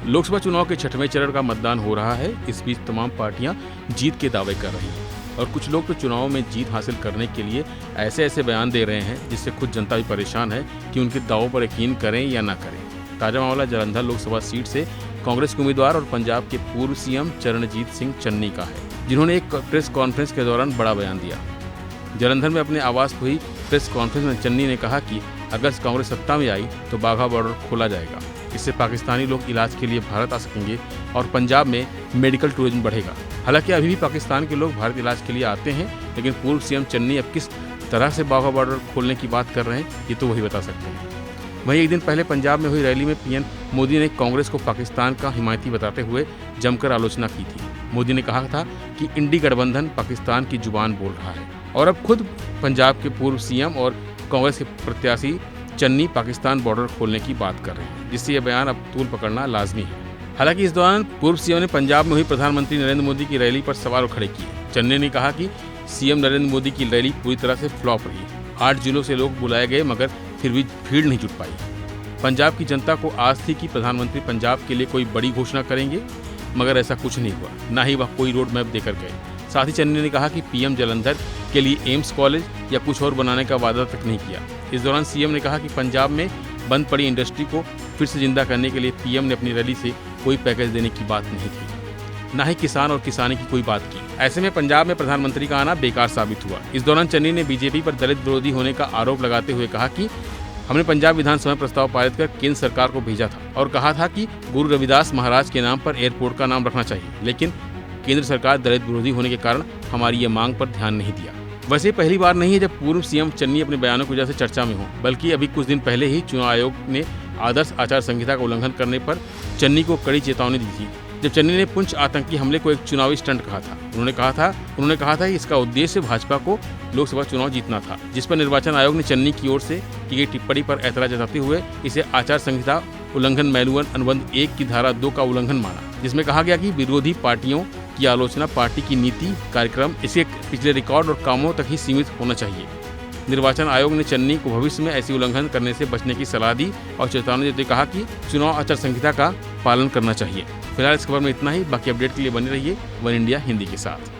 लोकसभा चुनाव के 6वें चरण का मतदान हो रहा है। इस बीच तमाम पार्टियां जीत के दावे कर रही हैं और कुछ लोग तो चुनाव में जीत हासिल करने के लिए ऐसे बयान दे रहे हैं जिससे खुद जनता भी परेशान है कि उनके दावों पर यकीन करें या ना करें। ताजा मामला जालंधर लोकसभा सीट से कांग्रेस के उम्मीदवार और पंजाब के पूर्व सीएम चरणजीत सिंह चन्नी का है, जिन्होंने एक प्रेस कॉन्फ्रेंस के दौरान बड़ा बयान दिया। जालंधर में अपने आवास पर हुई प्रेस कॉन्फ्रेंस में चन्नी ने कहा कि अगर कांग्रेस सत्ता में आई तो बाघा बॉर्डर खोला जाएगा। इससे पाकिस्तानी लोग इलाज के लिए भारत आ सकेंगे और पंजाब में मेडिकल टूरिज्म बढ़ेगा। हालांकि अभी भी पाकिस्तान के लोग भारत इलाज के लिए आते हैं, लेकिन पूर्व सीएम चन्नी अब किस तरह से बाघा बॉर्डर खोलने की बात कर रहे हैं ये तो वही बता सकते हैं। वहीं एक दिन पहले पंजाब में हुई रैली में पीएम मोदी ने कांग्रेस को पाकिस्तान का हिमायती बताते हुए जमकर आलोचना की थी। मोदी ने कहा था कि इंडी गठबंधन पाकिस्तान की जुबान बोल रहा है और अब खुद पंजाब के पूर्व सीएम और कांग्रेस के प्रत्याशी चन्नी पाकिस्तान बॉर्डर खोलने की बात कर रहे हैं, जिससे यह बयान अब तूल पकड़ना लाजमी है। हालांकि इस दौरान पूर्व सीएम ने पंजाब में हुई प्रधानमंत्री नरेंद्र मोदी की रैली पर सवाल खड़े किए। चन्नी ने कहा कि सीएम नरेंद्र मोदी की रैली पूरी तरह से फ्लॉप रही। 8 जिलों से लोग बुलाए गए मगर फिर भी भीड़ नहीं जुट पाई। पंजाब की जनता को आस थी कि प्रधानमंत्री पंजाब के लिए कोई बड़ी घोषणा करेंगे, मगर ऐसा कुछ नहीं हुआ, ना ही वह कोई रोड मैप देकर गए। साथ ही चन्नी ने कहा कि पीएम जालंधर के लिए एम्स कॉलेज या कुछ और बनाने का वादा तक नहीं किया। इस दौरान सीएम ने कहा कि पंजाब में बंद पड़ी इंडस्ट्री को फिर से जिंदा करने के लिए पीएम ने अपनी रैली से कोई पैकेज देने की बात नहीं की, ना ही किसान और किसानी की कोई बात की। ऐसे में पंजाब में प्रधानमंत्री का आना बेकार साबित हुआ। इस दौरान चन्नी ने बीजेपी पर दलित विरोधी होने का आरोप लगाते हुए कहा कि हमने पंजाब विधानसभा में प्रस्ताव पारित कर केंद्र सरकार को भेजा था और कहा था कि गुरु रविदास महाराज के नाम पर एयरपोर्ट का नाम रखना चाहिए, लेकिन केंद्र सरकार दलित विरोधी होने के कारण हमारी ये मांग पर ध्यान नहीं दिया। वैसे पहली बार नहीं है जब पूर्व सीएम चन्नी अपने बयानों की वजह से चर्चा में हो, बल्कि अभी कुछ दिन पहले ही चुनाव आयोग ने आदर्श आचार संहिता का उल्लंघन करने पर चन्नी को कड़ी चेतावनी दी थी, जब चन्नी ने पुंछ आतंकी हमले को एक चुनावी स्टंट कहा था। उन्होंने कहा था कि इसका उद्देश्य भाजपा को लोकसभा चुनाव जीतना था, जिस पर निर्वाचन आयोग ने चन्नी की ओर से की गई टिप्पणी पर ऐतराज जताते हुए इसे आचार संहिता उल्लंघन मैनुअल अनुबंध 1 की धारा 2 का उल्लंघन माना, जिसमें कहा गया कि विरोधी पार्टियों की आलोचना पार्टी की नीति, कार्यक्रम, इसके पिछले रिकॉर्ड और कामों तक ही सीमित होना चाहिए। निर्वाचन आयोग ने चन्नी को भविष्य में ऐसी उल्लंघन करने से बचने की सलाह दी और चेतावनी देते कहा कि चुनाव आचार संहिता का पालन करना चाहिए। फिलहाल इस खबर में इतना ही। बाकी अपडेट के लिए बने रहिए वन इंडिया हिंदी के साथ।